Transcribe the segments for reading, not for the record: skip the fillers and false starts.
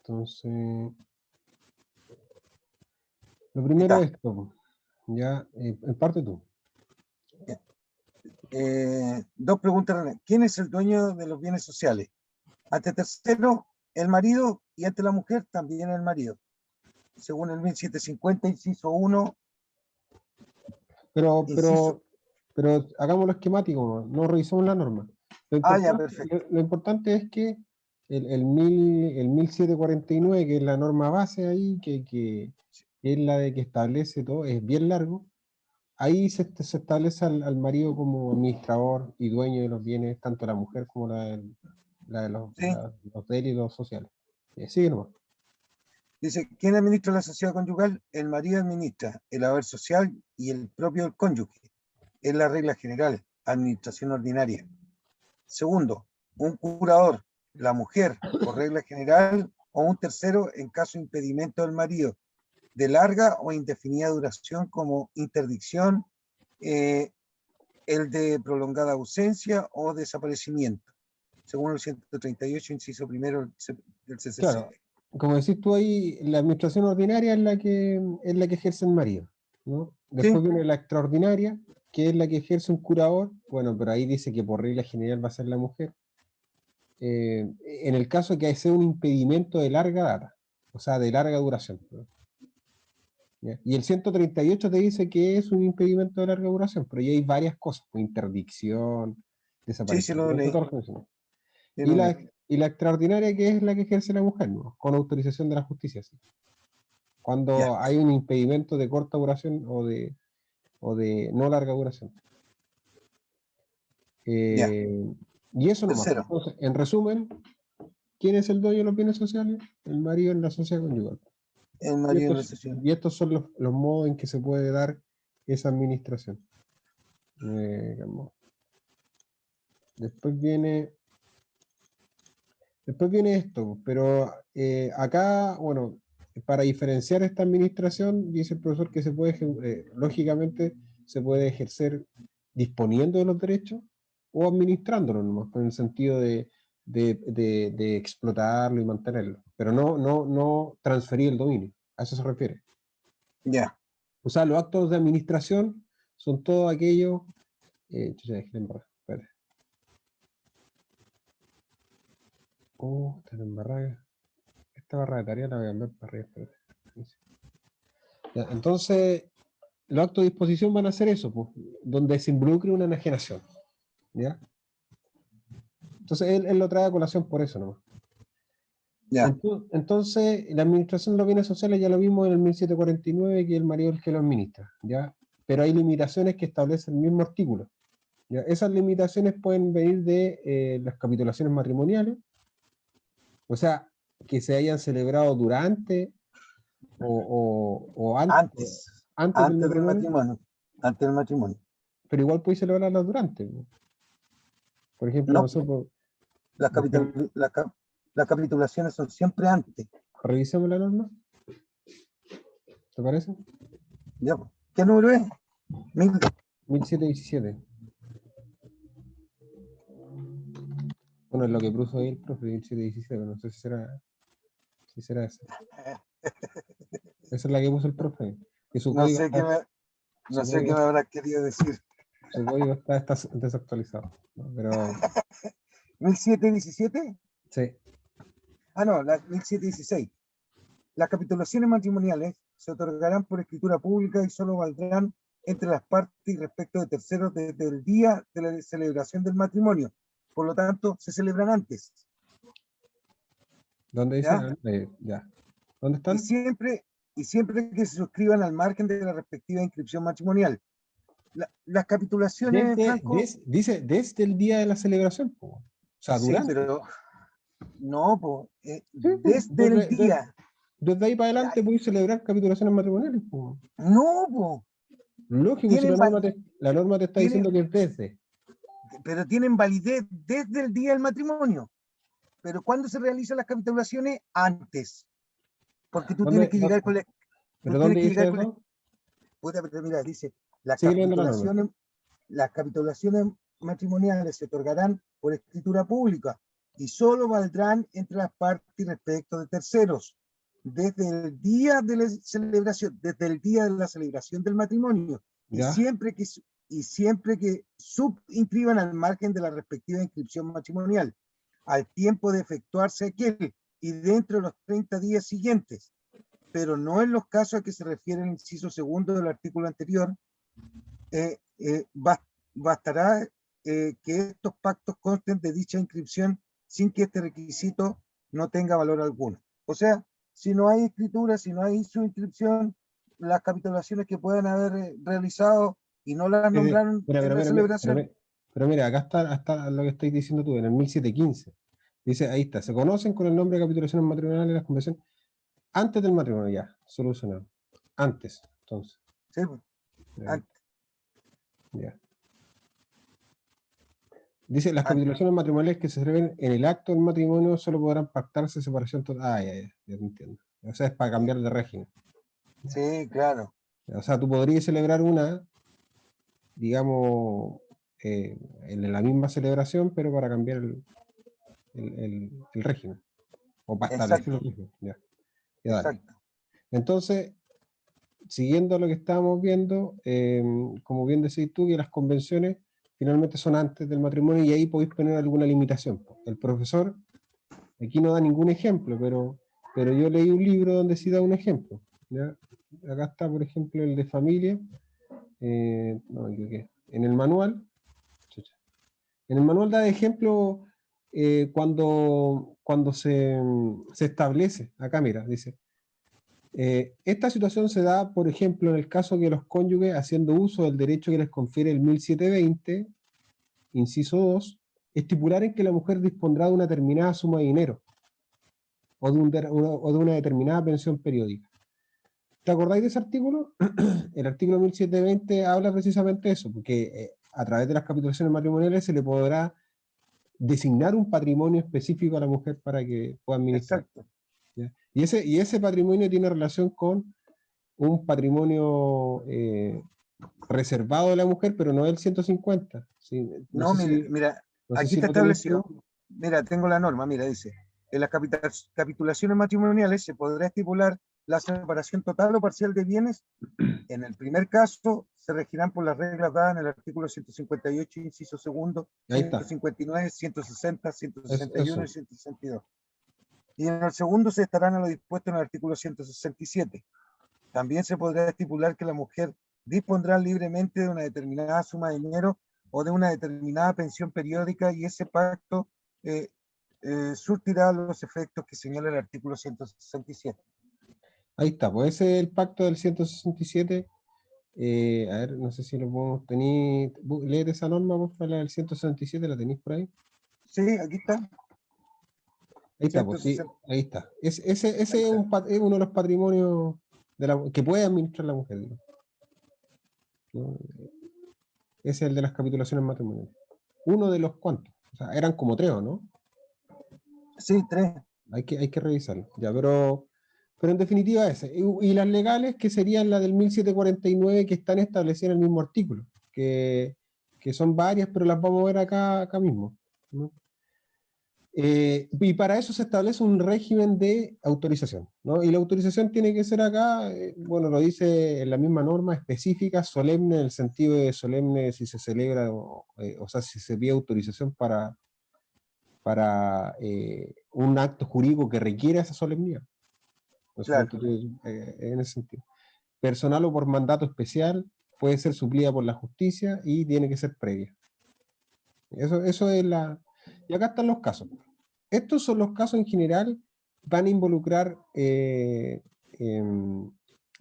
Entonces, lo primero es esto. Ya, en parte tú. Dos preguntas. ¿Quién es el dueño de los bienes sociales? Ante tercero, el marido, y ante la mujer, también el marido. Según el 1750, inciso 1. Pero hagámoslo esquemático, no revisamos la norma. Ya, perfecto. Lo importante es que el 1749, que es la norma base ahí, que es la de que establece todo, es bien largo. Ahí se establece al marido como administrador y dueño de los bienes, tanto la mujer como la de los delitos sociales. Sigue nomás. Dice, ¿quién administra la sociedad conyugal? El marido administra el haber social y el propio cónyuge. Es la regla general, administración ordinaria. Segundo, un curador, la mujer, por regla general, o un tercero en caso de impedimento del marido, de larga o indefinida duración, como interdicción, el de prolongada ausencia o desaparecimiento, según el 138, inciso primero del CCC. Claro, como decís tú ahí, la administración ordinaria es la que ejerce el marido, ¿no? Después viene la extraordinaria, que es la que ejerce un curador. Bueno, pero ahí dice que por regla general va a ser la mujer. En el caso de que sea un impedimento de larga data, o sea, de larga duración, ¿no? ¿Ya? Y el 138 te dice que es un impedimento de larga duración, pero ya hay varias cosas, pues, interdicción, desaparecimiento, y la extraordinaria, que es la que ejerce la mujer, ¿no? Con autorización de la justicia, ¿sí? Cuando hay un impedimento de corta duración o de no larga duración. Y eso nomás. Entonces, en resumen, ¿quién es el dueño de los bienes sociales? El marido en la sociedad conyugal. El marido en la sociedad. Y estos son los modos en que se puede dar esa administración. Después viene esto, pero acá, bueno, para diferenciar esta administración, dice el profesor que se puede, lógicamente, se puede ejercer disponiendo de los derechos o administrándolos, nomás, en el sentido de explotarlo y mantenerlo, pero no transferir el dominio. A eso se refiere. Ya. O sea, los actos de administración son todo aquello. Está embarrada. Esta barra de tarea la voy a cambiar para arriba. Ya, entonces, los actos de disposición van a ser eso, pues, donde se involucre una enajenación. ¿Ya? Entonces, él lo trae a colación por eso nomás. Ya. Entonces, la administración de los bienes sociales ya lo vimos en el 1749, que es el marido el que lo administra, ¿ya? Pero hay limitaciones que establece el mismo artículo, ¿ya? Esas limitaciones pueden venir de las capitulaciones matrimoniales, o sea, que se hayan celebrado durante o antes del matrimonio. Antes del matrimonio. Pero igual puedes celebrarlas durante. Por ejemplo, nosotros... Las capitulaciones son siempre antes. Revisemos la norma. ¿Te parece? Ya. ¿Qué número es? 1717. Bueno, es lo que puso ahí el profe, 1717, no sé si será esa. Esa es la que puso el profe. Que su no sé qué me habrá querido decir. Su código está desactualizado, ¿no? Pero... ¿1717? Sí. No, 1716. Las capitulaciones matrimoniales se otorgarán por escritura pública y solo valdrán entre las partes y respecto de terceros desde el día de la celebración del matrimonio. Por lo tanto, se celebran antes. ¿Dónde dice? Ya. ¿Dónde están? Y siempre que se suscriban al margen de la respectiva inscripción matrimonial. Las capitulaciones, Franco... Dice desde el día de la celebración, po. O sea, durante. Sí, pero... No, desde el día. Desde ahí para adelante puedes celebrar capitulaciones matrimoniales, po. No, lógico, si la norma te está diciendo que es desde. Pero tienen validez desde el día del matrimonio. Pero ¿cuándo se realizan las capitulaciones? Antes. Porque tú tienes que llegar con la... ¿Pero dónde dice eso? Pero mira, dice, las capitulaciones matrimoniales se otorgarán por escritura pública y solo valdrán entre las partes respecto de terceros desde el día de la celebración del matrimonio y ¿Ya? siempre que subinscriban al margen de la respectiva inscripción matrimonial al tiempo de efectuarse aquel y dentro de los 30 días siguientes, pero no en los casos a que se refiere el inciso segundo del artículo anterior. Bastará que estos pactos consten de dicha inscripción sin que este requisito no tenga valor alguno. O sea, si no hay escritura, si no hay su inscripción, las capitulaciones que puedan haber realizado y no las nombraron en la celebración. Pero mira, acá está lo que estáis diciendo tú, en el 1715. Dice, ahí está, se conocen con el nombre de capitulaciones matrimoniales las convenciones antes del matrimonio, ya, solucionado. Antes, entonces. Sí, pues, antes. Ya. Dice, las Antes. capitulaciones matrimoniales que se celebren en el acto del matrimonio solo podrán pactarse separación total. Ah, ya te entiendo. O sea, es para cambiar de régimen. Sí, claro. O sea, tú podrías celebrar una, digamos, en la misma celebración, pero para cambiar el régimen. O para establecer el régimen. Ya. Ya, Exacto. Entonces, siguiendo lo que estábamos viendo, como bien decís tú, que las convenciones finalmente son antes del matrimonio y ahí podéis poner alguna limitación. El profesor aquí no da ningún ejemplo, pero yo leí un libro donde sí da un ejemplo. ¿Ya? Acá está, por ejemplo, el de familia. No, en el manual. En el manual da de ejemplo cuando se establece, acá mira, dice, esta situación se da, por ejemplo, en el caso que los cónyuges, haciendo uso del derecho que les confiere el 1720, inciso 2, estipularen que la mujer dispondrá de una determinada suma de dinero o de una determinada pensión periódica. ¿Te acordáis de ese artículo? El artículo 1720 habla precisamente de eso, porque a través de las capitulaciones matrimoniales se le podrá designar un patrimonio específico a la mujer para que pueda administrar. Exacto. ¿Ya? Y ese patrimonio tiene relación con un patrimonio reservado de la mujer, pero no del 150. ¿Sí? No, mira, aquí está establecido. Mira, tengo la norma, mira, dice, en las capitulaciones matrimoniales se podrá estipular la separación total o parcial de bienes. En el primer caso, se regirán por las reglas dadas en el artículo 158, inciso segundo, 159, 160, 161 y 162. Y en el segundo se estarán a lo dispuesto en el artículo 167. También se podrá estipular que la mujer dispondrá libremente de una determinada suma de dinero o de una determinada pensión periódica y ese pacto surtirá los efectos que señala el artículo 167. Ahí está, pues ese es el pacto del 167. A ver, no sé si lo podemos tener. Leer esa norma, por favor, la del 167, ¿la tenéis por ahí? Sí, aquí está. Ahí está, pues sí, ahí está. Ese es uno de los patrimonios que puede administrar la mujer, digo. ¿No? Ese es el de las capitulaciones matrimoniales. Uno de los cuantos. O sea, eran como 3, ¿o no? Sí, 3. Hay que revisarlo. Ya, pero en definitiva ese. Y las legales, que serían las del 1749, que están establecidas en el mismo artículo, que son varias, pero las vamos a ver acá mismo, ¿no? Y para eso se establece un régimen de autorización, ¿no? Y la autorización tiene que ser acá, bueno, lo dice en la misma norma específica, solemne, en el sentido de solemne si se celebra, o sea, si se pide autorización para un acto jurídico que requiera esa solemnidad. Claro. En ese sentido. Personal o por mandato especial, puede ser suplida por la justicia y tiene que ser previa. Eso es la... Y acá están los casos. Estos son los casos en general, van a involucrar bienes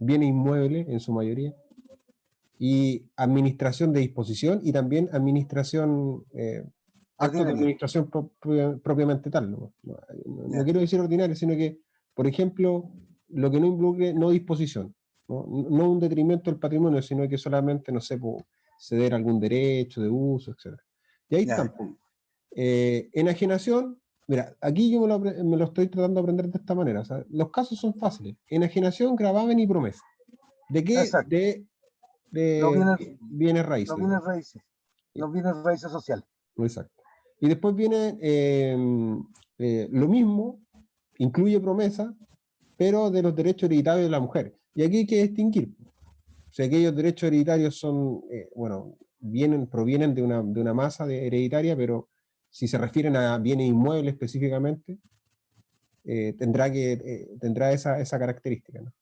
inmuebles en su mayoría y administración de disposición y también administración, actos de administración propiamente tal. No quiero decir ordinario, sino que, por ejemplo, lo que no involucre no disposición, no un detrimento del patrimonio, sino que solamente, no sé, ceder algún derecho de uso, etc. Y ahí están. Enajenación, mira, aquí yo me lo estoy tratando de aprender de esta manera. O sea, los casos son fáciles. Enajenación, gravamen y promesa. ¿De qué? Exacto. De bienes raíces. Los bienes raíces. los bienes raíces sociales. Exacto. Y después viene lo mismo, incluye promesa, pero de los derechos hereditarios de la mujer. Y aquí hay que distinguir. O sea, aquellos derechos hereditarios son, bueno, provienen de una masa hereditaria, pero si se refieren a bienes inmuebles específicamente, tendrá esa característica, ¿no?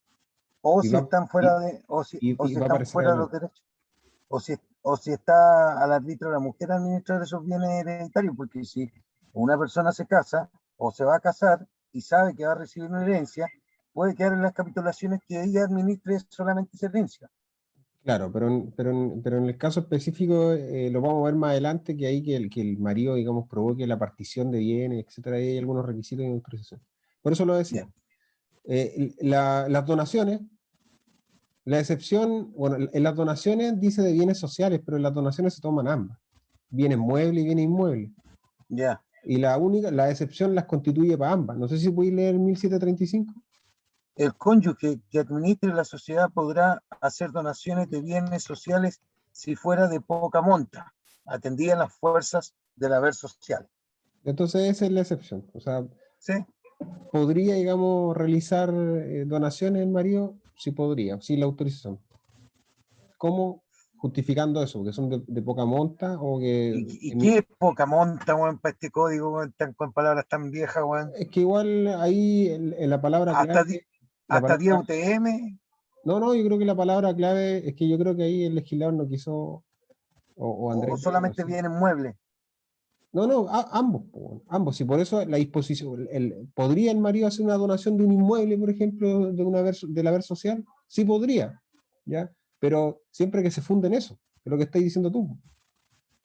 O Y si va, están fuera de, o y si va a están aparecer fuera de los adelante. derechos. O si está al arbitrio de la mujer administrar esos bienes hereditarios, porque si una persona se casa o se va a casar y sabe que va a recibir una herencia, puede quedar en las capitulaciones que ella administre solamente esa herencia. Claro, pero en el caso específico lo vamos a ver más adelante, que ahí que el marido, digamos, provoque la partición de bienes, etcétera, y hay algunos requisitos de autorización. Por eso lo decía. Ya. Las donaciones, la excepción, bueno, en las donaciones dice de bienes sociales, pero en las donaciones se toman ambas, bienes muebles y bienes inmuebles. Ya. Y la excepción las constituye para ambas. No sé si podéis leer 1735. El cónyuge que administre la sociedad podrá hacer donaciones de bienes sociales si fuera de poca monta, atendida las fuerzas del haber social. Entonces esa es la excepción. O sea, ¿Sí? podría, digamos, realizar donaciones el marido, sí podría, sin la autorización. ¿Cómo? Justificando eso, que son de poca monta o que... ¿Y qué es poca monta, weón, para este código, weón, con palabras tan viejas, weón? Es que igual ahí en la palabra Hasta, clave, la hasta 10 palabra... UTM, No, yo creo que la palabra clave es que yo creo que ahí el legislador no quiso, o o Andrés Bello, no solamente sé. vienen muebles. No, ambos, ambos. Y por eso la disposición, ¿podría el marido hacer una donación de un inmueble, por ejemplo, del haber social? Sí podría, ¿ya? Pero siempre que se funde en eso, es lo que estás diciendo tú.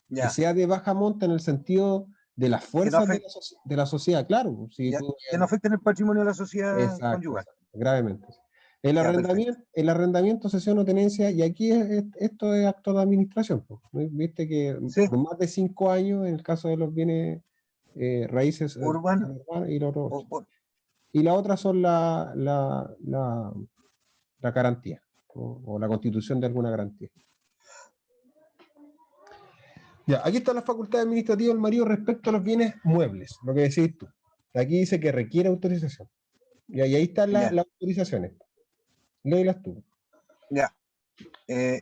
Que Ya. sea de baja monta en el sentido de las Que no, fuerzas de la sociedad, claro. Si ya, tú, que no afecten el patrimonio de la sociedad exacto, conyugal. gravemente. Ya, perfecto. El arrendamiento, cesión o tenencia, y aquí esto es acto de administración, pues, ¿no? Viste que Sí, por más de 5 años, en el caso de los bienes raíces urbano. urbanas y los otros O, 8. Y la otra son la garantía, o la constitución de alguna garantía. Ya, aquí está la facultad administrativa del marido respecto a los bienes muebles, lo que decís tú. Aquí dice que requiere autorización. Y ahí están ya, las autorizaciones. Léelas tú. ya.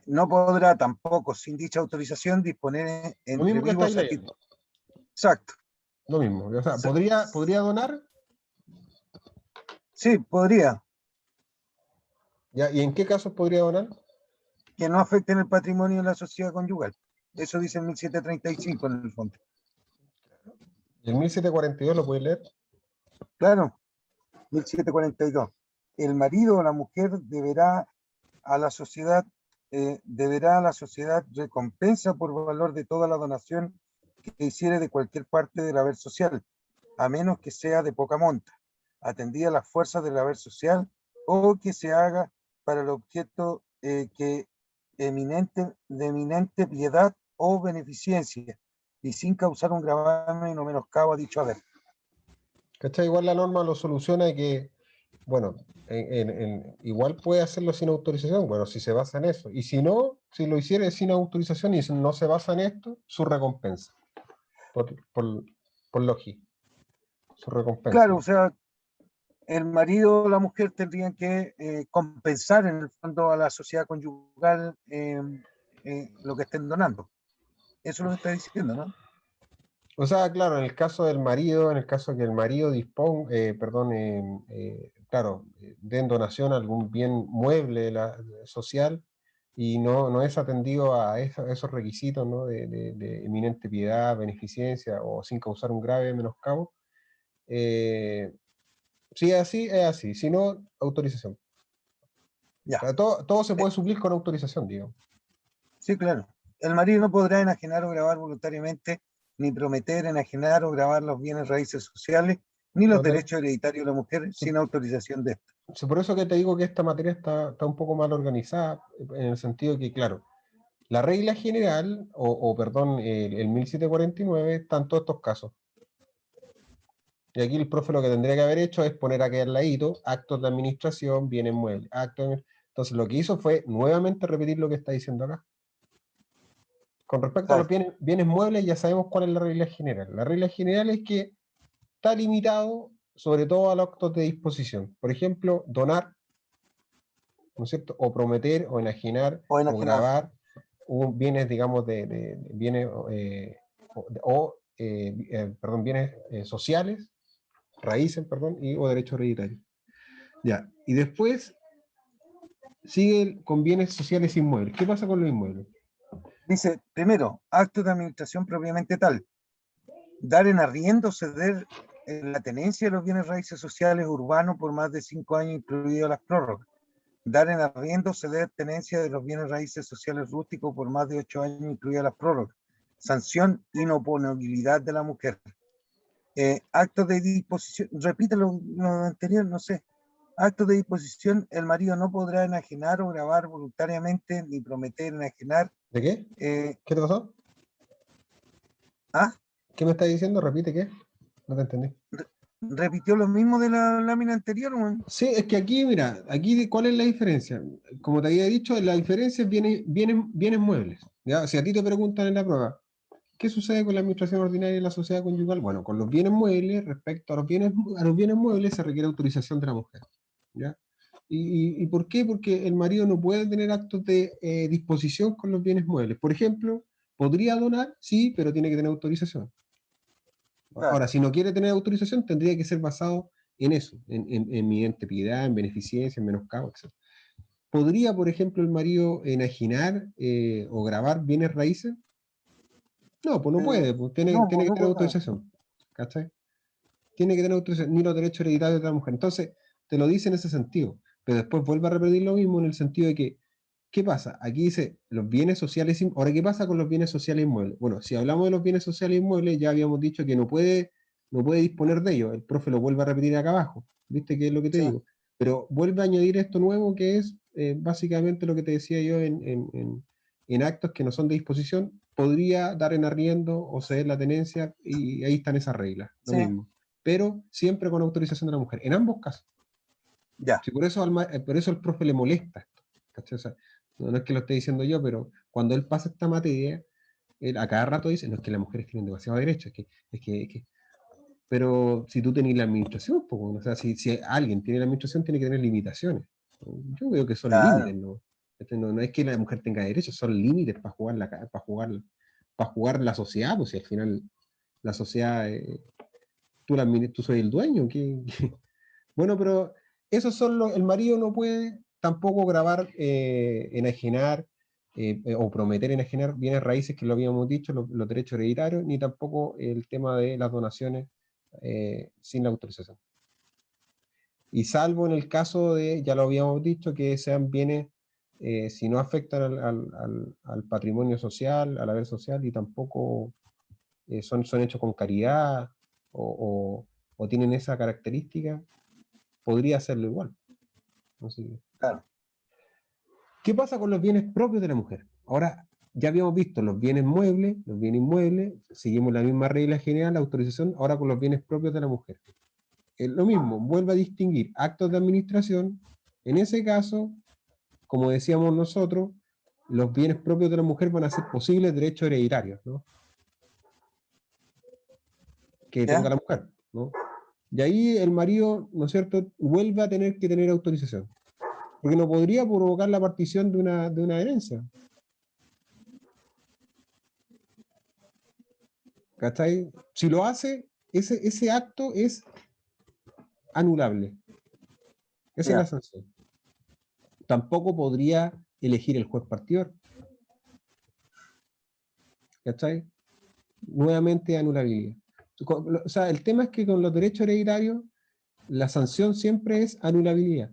No podrá tampoco, sin dicha autorización, disponer Lo entre mismo que estáis vivos a leyendo. título. Exacto. Lo mismo. O sea, Se- podría donar. Sí, podría, ¿Ya? ¿Y en qué casos podría donar? que no afecten el patrimonio de la sociedad conyugal. Eso dice el 1735 en el fondo. Y el 1742 lo podéis leer. Claro, 1742. El marido o la mujer a la sociedad, deberá a la sociedad recompensa por valor de toda la donación que hiciere de cualquier parte del haber social, a menos que sea de poca monta, atendida a las fuerzas del haber social o que se haga para el objeto de eminente piedad o beneficencia y sin causar un gravamen o menoscabo a dicho haber. ¿Cachai? Igual la norma lo soluciona de que, bueno, igual puede hacerlo sin autorización, bueno, si se basa en eso. Y si no, si lo hiciera sin autorización y si no se basa en esto, su recompensa, por, por, por lógica, su recompensa. Claro, o sea, el marido o la mujer tendrían que compensar en el fondo a la sociedad conyugal lo que estén donando. Eso es lo que está diciendo, ¿no? O sea, claro, en el caso del marido, en el caso que el marido disponga, perdón, claro, den donación a algún bien mueble social y no es atendido a esos requisitos, ¿no? de eminente piedad, beneficencia o sin causar un grave menoscabo. Si es así, es así. Si no, autorización. O Ya, sea, todo se puede suplir con autorización, digamos. sí, claro. El marido no podrá enajenar o grabar voluntariamente, ni prometer enajenar o grabar los bienes raíces sociales, ni los No derechos hereditarios de la mujer sin autorización de ésta. Por eso que te digo que esta materia está un poco mal organizada, en el sentido que, claro, la regla general, perdón, el 1749, están todos estos casos. Y aquí el profe lo que tendría que haber hecho es poner aquí al ladito actos de administración, bienes muebles, Entonces lo que hizo fue nuevamente repetir lo que está diciendo acá. Con respecto a los Exacto. bienes muebles, ya sabemos cuál es la regla general. La regla general es que está limitado sobre todo a los actos de disposición. Por ejemplo, donar, ¿no es cierto? O prometer, o enajenar, O o enajenar. grabar bienes, digamos, de bienes, perdón, bienes sociales, raíces, perdón, o derechos hereditarios. Ya, y después sigue con bienes sociales inmuebles. ¿Qué pasa con los inmuebles? Dice, primero, actos de administración propiamente tal. Dar en arriendo, ceder la tenencia de los bienes raíces sociales urbanos por más de 5 años, incluidas las prórrogas. Dar en arriendo, ceder tenencia de los bienes raíces sociales rústicos por más de 8 años, incluidas las prórrogas. Sanción, inoponibilidad de la mujer. Actos de disposición, repite lo anterior, no sé. Actos de disposición, el marido no podrá enajenar o grabar voluntariamente ni prometer enajenar. ¿De qué? eh, ¿Qué te pasó? ah, ¿Qué me estás diciendo? Repite, ¿qué? No te entendí. repitió lo mismo de la lámina anterior, man. Sí, es que aquí, mira, aquí ¿cuál es la diferencia? Como te había dicho, la diferencia es bienes muebles. ¿Ya? Si a ti te preguntan en la prueba, ¿qué sucede con la administración ordinaria y la sociedad conyugal? Bueno, con los bienes muebles, respecto a los bienes muebles se requiere autorización de la mujer. ¿Ya? ¿Y por qué? Porque el marido no puede tener actos de disposición con los bienes muebles. Por ejemplo, podría donar, sí, pero tiene que tener autorización. Claro, Ahora, si no quiere tener autorización, tendría que ser basado en eso, en mediante piedad, en beneficencia, en menoscabo, etc. ¿Podría, por ejemplo, el marido enajenar o grabar bienes raíces? No, pues no puede, pues no, tiene que no tener puedo. autorización. ¿Cachai? Tiene que tener autorización, ni los derechos hereditarios de la mujer. Entonces, te lo dice en ese sentido. Pero después vuelve a repetir lo mismo en el sentido de que, ¿qué pasa? Aquí dice los bienes sociales. Ahora, ¿qué pasa con los bienes sociales inmuebles? Bueno, si hablamos de los bienes sociales inmuebles, ya habíamos dicho que no puede disponer de ellos. El profe lo vuelve a repetir acá abajo. ¿Viste qué es lo que te Sí, digo? Pero vuelve a añadir esto nuevo que es básicamente lo que te decía yo en actos que no son de disposición. Podría dar en arriendo o ceder la tenencia y ahí están esas reglas, lo sí, mismo. Pero siempre con autorización de la mujer, en ambos casos. ya, Sí, por eso al profe le molesta esto. ¿Cachai? O sea, no es que lo esté diciendo yo, pero cuando él pasa esta materia, él a cada rato dice, no es que las mujeres tienen demasiado derecho, es que. Pero si tú tenés la administración, pues, bueno, o sea, si alguien tiene la administración, tiene que tener limitaciones. Yo veo que son límites, claro. ¿no? No es que la mujer tenga derechos, son límites para jugar para jugar la sociedad, pues si al final la sociedad, tú soy el dueño, bueno, pero esos son el marido no puede tampoco grabar, enajenar o prometer enajenar bienes raíces que lo habíamos dicho, los derechos hereditarios, ni tampoco el tema de las donaciones sin la autorización. Y salvo en el caso de, ya lo habíamos dicho, que sean bienes, si no afectan al patrimonio social, al haber social, y tampoco son hechos con caridad o tienen esa característica, podría hacerlo igual. Así que, Claro. ¿qué pasa con los bienes propios de la mujer? Ahora, ya habíamos visto los bienes muebles, los bienes inmuebles, seguimos la misma regla general, la autorización, ahora con los bienes propios de la mujer. Es lo mismo, vuelve a distinguir actos de administración. En ese caso, como decíamos nosotros, los bienes propios de la mujer van a ser posibles derechos hereditarios, ¿no? Que tenga ¿Ya? la mujer, ¿no? Y ahí el marido, ¿no es cierto?, vuelve a tener que tener autorización, porque no podría provocar la partición de una herencia. ¿Cachai? Si lo hace, ese acto es anulable. Esa es la Ya, sanción. Tampoco podría elegir el juez partidor. ¿Cachai? Nuevamente anulabilidad. O sea, el tema es que con los derechos hereditarios, la sanción siempre es anulabilidad.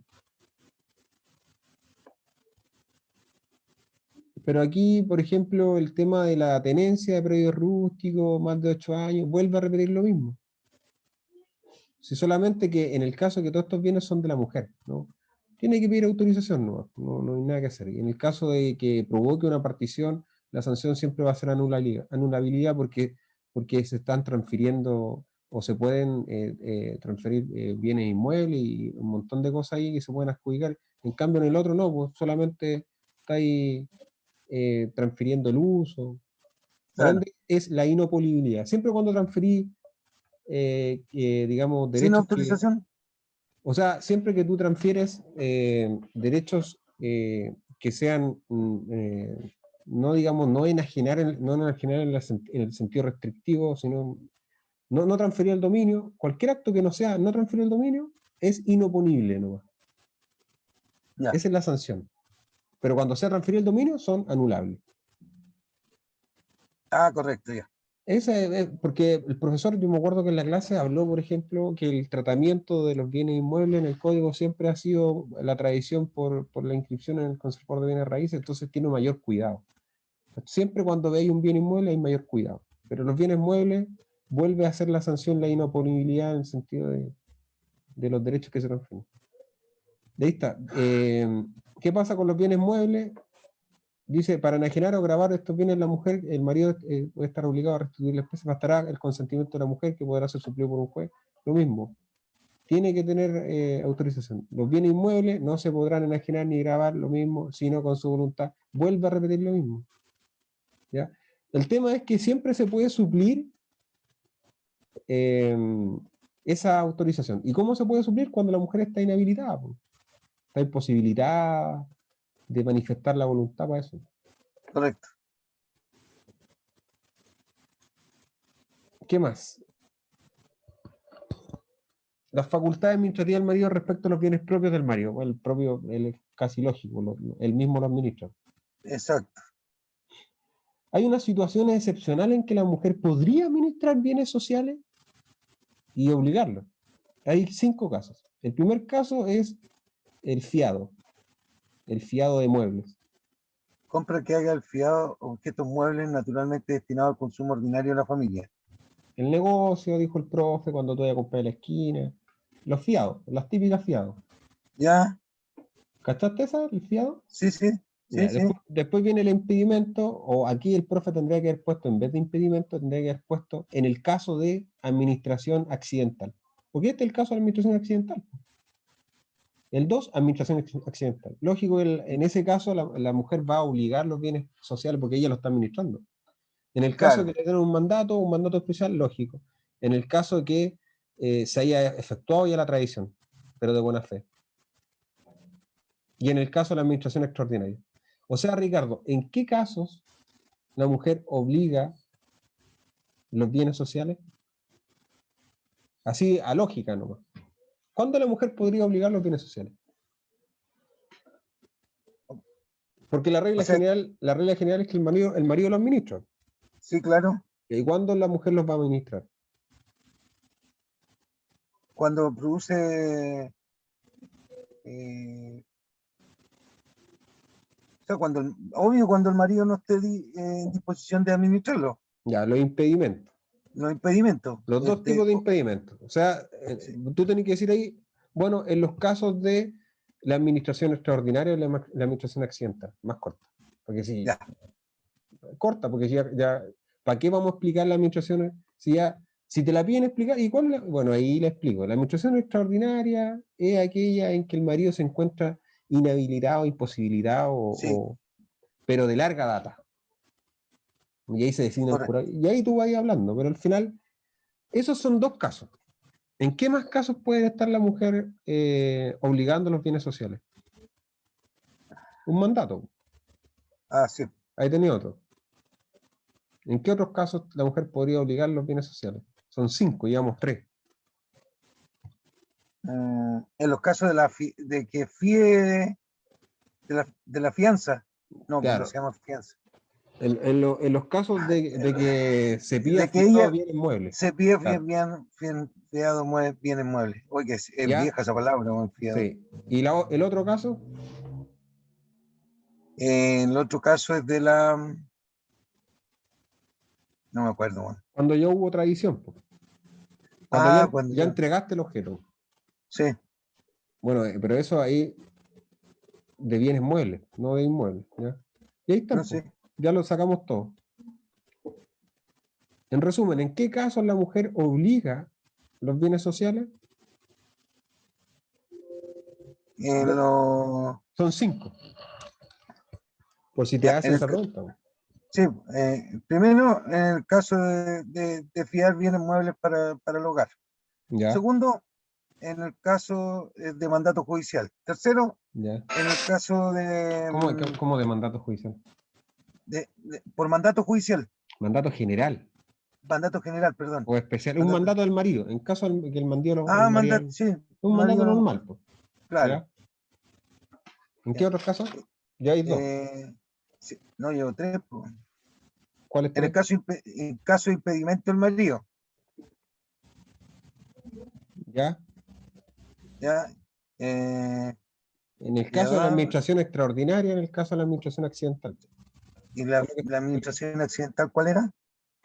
Pero aquí, por ejemplo, el tema de la tenencia de predio rústico, más de 8 años, vuelve a repetir lo mismo. Si solamente que en el caso que todos estos bienes son de la mujer, ¿no? Tiene que pedir autorización, no hay nada que hacer. Y en el caso de que provoque una partición, la sanción siempre va a ser anulabilidad porque se están transfiriendo o se pueden transferir bienes inmuebles y un montón de cosas ahí que se pueden adjudicar. En cambio, en el otro no, pues solamente está ahí transfiriendo el uso. Por Claro. ende, es la inopolibilidad. Siempre cuando transferí, digamos, Sin derechos que... autorización. O sea, siempre que tú transfieres derechos que sean, no digamos, no enajenar, no enajenar en el sentido restrictivo, sino no transferir el dominio, cualquier acto que no sea no transferir el dominio es inoponible nomás. Ya. Esa es la sanción. Pero cuando sea transferir el dominio son anulables. Ah, correcto, ya. Porque el profesor, yo me acuerdo que en la clase habló, por ejemplo, que el tratamiento de los bienes inmuebles en el código siempre ha sido la tradición por la inscripción en el conservador de bienes raíces, entonces tiene mayor cuidado. Siempre cuando veis un bien inmueble hay mayor cuidado. Pero los bienes muebles vuelve a ser la sanción la inoponibilidad en el sentido de los derechos que se transfieren. De ahí está. ¿Qué pasa con los bienes muebles? Dice, para enajenar o grabar estos bienes la mujer, el marido puede estar obligado a restituir la especie, bastará el consentimiento de la mujer que podrá ser suplido por un juez. Lo mismo, tiene que tener autorización. Los bienes inmuebles no se podrán enajenar ni grabar, lo mismo, sino con su voluntad. Vuelve a repetir lo mismo. ¿Ya? El tema es que siempre se puede suplir esa autorización. ¿Y cómo se puede suplir? Cuando la mujer está inhabilitada, pues. Está imposibilitada de manifestar la voluntad para eso. Correcto. ¿Qué más? Las facultades administrativas del marido respecto a los bienes propios del marido. Bueno, el propio, es casi lógico, él mismo lo administra. Exacto. Hay unas situaciones excepcionales en que la mujer podría administrar bienes sociales y obligarlo. Hay 5 casos. El primer caso es el fiado de muebles. Compra que haga el fiado objetos muebles naturalmente destinados al consumo ordinario de la familia. El negocio, dijo el profe, cuando tú vayas a comprar en la esquina. Los fiados, las típicas fiados. ¿Ya? ¿Cachaste esa, el fiado? Sí, sí, sí, Ya, sí. después viene el impedimento, o aquí el profe tendría que haber puesto, en vez de impedimento, tendría que haber puesto en el caso de administración accidental. Porque este es el caso de administración accidental. El 2, administración accidental. Lógico, en ese caso la mujer va a obligar los bienes sociales porque ella lo está administrando. En el caso Claro, de que tenga un mandato especial, lógico. En el caso de que se haya efectuado ya la tradición, pero de buena fe. Y en el caso de la administración extraordinaria. O sea, Ricardo, ¿en qué casos la mujer obliga los bienes sociales? Así, a lógica nomás. ¿Cuándo la mujer podría obligar los bienes sociales? Porque o sea, la regla general es que el marido lo administra. sí, claro, ¿Y cuándo la mujer los va a administrar? cuando produce, eh, o sea, obvio, cuando el marido no esté en disposición de administrarlo, Ya, los impedimentos. los impedimentos. Los dos tipos de impedimentos. O sea, Sí, tú tenés que decir ahí, bueno, en los casos de la administración extraordinaria y la administración accidental, más corta. Porque si, ya, corta, porque ya, ¿para qué vamos a explicar la administración? Si te la piden explicar, ¿y cuál bueno, ahí la explico. La administración extraordinaria es aquella en que el marido se encuentra inhabilitado, imposibilitado, sí, pero de larga data. Y ahí se designa un correcto. jurado. Y ahí tú vas hablando, pero al final, esos son 2 casos. ¿En qué más casos puede estar la mujer obligando los bienes sociales? Un mandato. Ah, sí. Ahí tenía otro. ¿En qué otros casos la mujer podría obligar los bienes sociales? Son 5, llevamos 3. En los casos de que de la fianza, no, pues no Claro. se llama fianza, En los casos de que se pida de que fiado ella bienes muebles. se pide Claro. fiado bienes muebles. Oye, es Ya, vieja esa palabra, buen fiado. sí. ¿Y el otro caso? El otro caso es de la, no me acuerdo, bueno. Cuando ya hubo tradición, pues. Cuando Ah, cuando ya yo, entregaste el objeto. sí, Bueno, pero eso ahí de bienes muebles, no de inmuebles. ¿Ya? Y ahí no están, pues. sé. Ya lo sacamos todo. En resumen, ¿en qué casos la mujer obliga los bienes sociales? En lo, Son 5, por si te ya, hacen esa pregunta. Sí, primero, en el caso de fiar bienes muebles para el hogar. Ya, Segundo, en el caso de mandato judicial. Tercero, ya. en el caso ¿Cómo de mandato judicial? por mandato judicial, Mandato general mandato general, perdón. o especial. Un Mandato, mandato del marido. En caso que el marido. mandato, sí, Un mandato marido normal, normal, pues. claro. ¿Ya? ¿En qué Ya. otros casos? Ya hay dos. Sí, no, llevo tres, po. ¿Cuáles En el tres? caso de impedimento del marido, Ya. ¿ya? Eh, En el y caso de la además, administración extraordinaria, en el caso de la administración accidental. ¿y Por lo que- la administración accidental cuál era?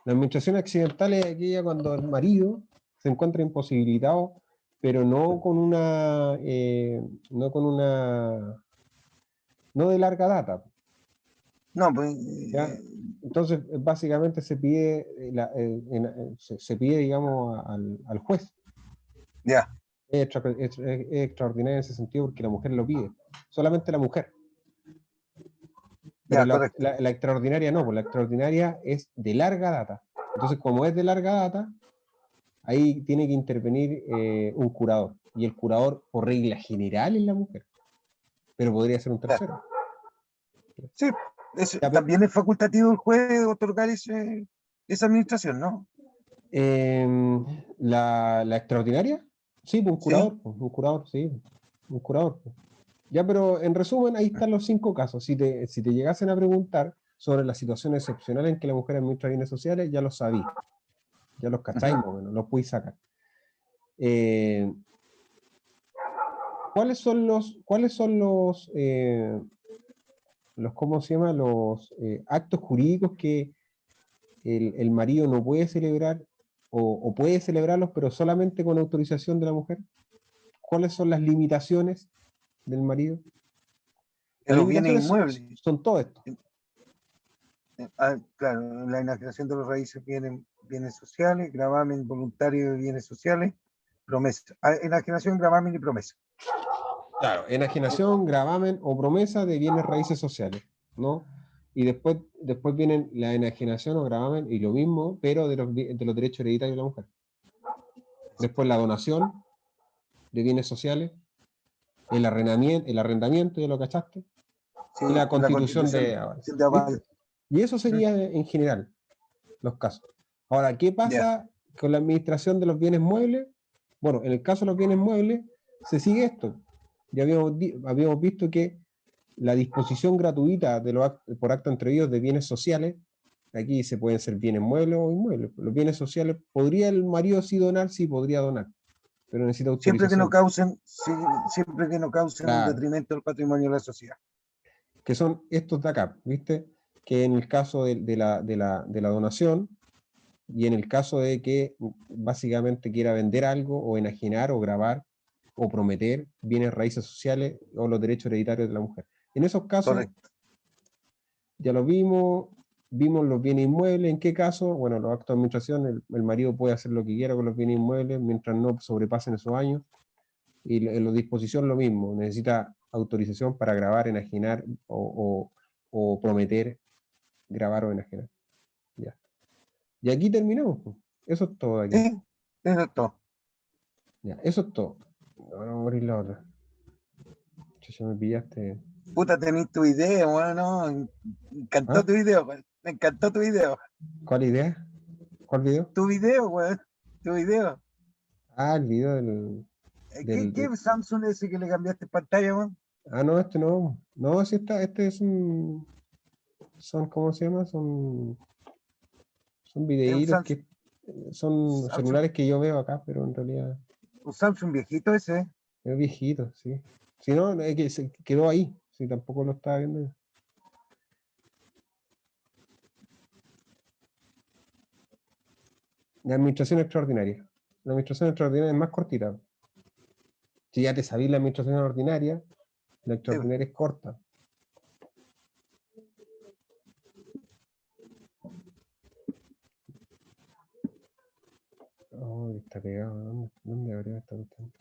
La administración accidental es aquella cuando el marido se encuentra imposibilitado, pero no de larga data. No, pues, ¿Ya? Entonces, básicamente se pide, se pide, digamos, al juez. ya, Es extraordinario en ese sentido porque la mujer lo pide. Solamente la mujer. Pero ya, correcto. la extraordinaria no, pues la extraordinaria es de larga data. Entonces, como es de larga data, ahí tiene que intervenir un curador. Y el curador, por regla general, es la mujer. Pero podría ser un Ya. tercero. Sí, Ya, también es facultativo el juez otorgar esa administración, ¿no? la extraordinaria, sí, Sí, un curador, sí, un curador. Pues. Ya, pero en resumen, ahí están los 5 casos. Si te llegasen a preguntar sobre la situación excepcional en que la mujer administra bienes sociales, ya los sabí, ya los cacháis, ujú. más o menos, los podéis sacar. Eh, ¿Cuáles son los ¿cómo se llama? Los actos jurídicos que el marido no puede celebrar o puede celebrarlos, pero solamente con autorización de la mujer? ¿Cuáles son las limitaciones del marido? En Las los bienes limitaciones inmuebles. son todo esto. Claro, la enajenación de los raíces bienes sociales, gravamen voluntario de bienes sociales, promesa. Enajenación, gravamen y promesa. Claro, enajenación, gravamen o promesa de bienes raíces sociales, ¿no? Y después vienen la enajenación o gravamen y lo mismo, pero de los derechos hereditarios de la mujer. Después la donación de bienes sociales, el arrendamiento, ya lo cachaste, Sí, y la la constitución constitución de avales. de ¿Viste? aval. Y eso Ujú. sería en general los casos. Ahora, ¿qué Ya, pasa con la administración de los bienes muebles? Bueno, en el caso de los bienes muebles, se sigue esto. Ya habíamos visto que la disposición gratuita por acto entre ellos de bienes sociales, aquí se pueden ser bienes muebles o inmuebles. Los bienes sociales, ¿podría el marido sí donar? Sí, podría donar, pero necesita siempre que no autorización. causen, sí, siempre que no causen un Claro, detrimento del patrimonio de la sociedad. que son estos de acá, ¿viste? Que en el caso de la donación y en el caso de que básicamente quiera vender algo o enajenar o grabar o prometer bienes raíces sociales o los derechos hereditarios de la mujer. En esos casos Correcto. ya lo vimos los bienes inmuebles, en qué caso, bueno, los actos de administración, el marido puede hacer lo que quiera con los bienes inmuebles mientras no sobrepasen esos años, y en la disposición lo mismo, necesita autorización para grabar, enajenar o prometer grabar o enajenar. Ya. Y aquí terminamos, pues. Eso es todo aquí. Sí, eso es todo. Ya, eso es todo. Ahora vamos a abrir la otra. Chucha, me pillaste. Puta, tenés tu video, bueno, me encantó ¿Ah? tu video, weón. Me encantó tu video. ¿Cuál idea? ¿Cuál video? Tu video, weón. Tu video. Ah, el video del, ¿Qué, del, qué del- Samsung ese que le cambiaste pantalla, weón? Ah, no, este no. No, sí está, este es ¿cómo se llama? Son Es videitos que son Samsung, celulares que yo veo acá, pero en realidad un Samsung viejito ese. es viejito, sí. Si no, es que se quedó ahí. Si tampoco lo estaba viendo yo. La administración extraordinaria. La administración extraordinaria es más cortita. Si ya te sabís la administración ordinaria, la Sí, extraordinaria es corta. Oh, está pegado. ¿Dónde habría esta cuestión?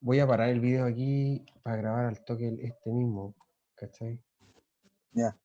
Voy a parar el video aquí para grabar al toque este mismo, ¿cachai? Ya.